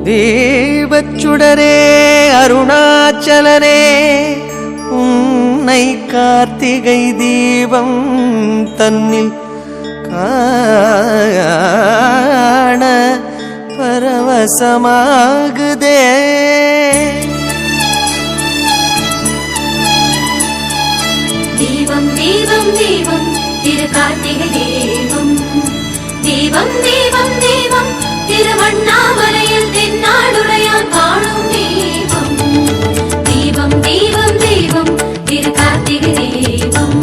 தீபச்சுடரே அருணாச்சலனே உன்னை கார்த்திகை தீபம் தன்னில் காண பரவசமாகுதே. தீபம் தீபம் தீபம் திரு கார்த்திகை தீபம், தீபம் தீபம் தீபம் திருவண்ணாமலையில் தென்னாடுடையான் காணும் தீபம். தீபம் தீபம் தீபம் திரு கார்த்திகை தீபம்,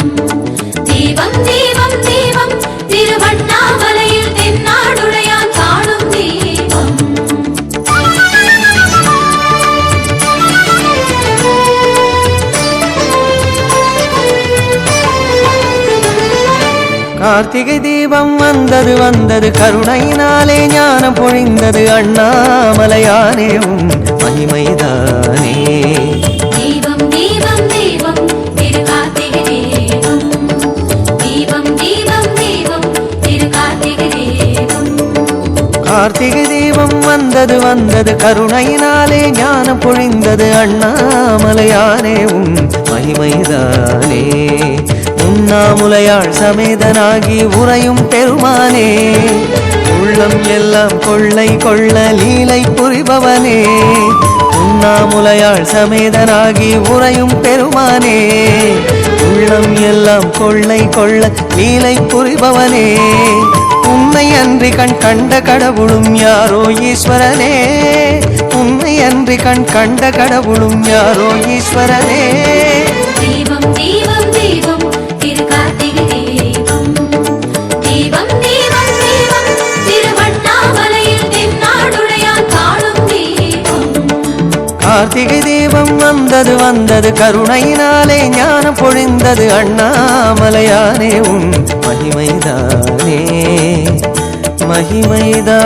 தீபம் தீபம் தீபம் திருவண்ணாமலையில் தென்னாடுடையான் காணும் தீபம். கார்த்திகை தீபம் வந்தது வந்தது கருணையினாலே ஞானம் பொழிந்தது அண்ணாமலையானே உன் மகிமைதானே. தீபம் தீபம் தீபம் திரு கார்த்திகை தீபம், தீபம் தீபம் தீபம் திரு கார்த்திகை தீபம். கார்த்திகை தீபம் வந்தது வந்தது கருணையினாலே ஞானம் பொழிந்தது அண்ணாமலையானே உன் மகிமைதானே. உண்ணாமுலையாள் சமேதனாகி உறையும் பெருமானே, உள்ளம் எல்லாம் கொள்ளை கொள்ள லீலை புரிபவனே. உண்ணாமுலையாள் சமேதனாகி உறையும் பெருமானே, உள்ளம் எல்லாம் கொள்ளை கொள்ள லீலை புரிபவனே. உன்னை அன்றி கண் கண்ட கடவுளும் யாரோ ஈஸ்வரனே, உன்னை அன்றி கண் கண்ட கடவுளும் யாரோ ஈஸ்வரனே. தீபம் தீபம் தீபம் திரு கார்த்திகை தீபம், தீபம் தீபம் தீபம் திருவண்ணாமலையில் தென்னாடுடையான் காணும் தீபம். கார்த்திகை தீபம் வந்தது வந்தது கருணையினாலே ஞானம் பொழிந்தது அண்ணாமலையானே உன் மகிமைதானே, மகிமைதானே.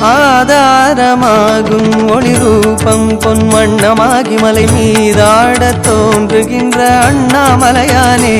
ஆதாரமாகும் ஒளி ரூபம் பொன்வண்ணமாகி மலை மீதாடத் தோன்றுகின்ற அண்ணாமலையானே.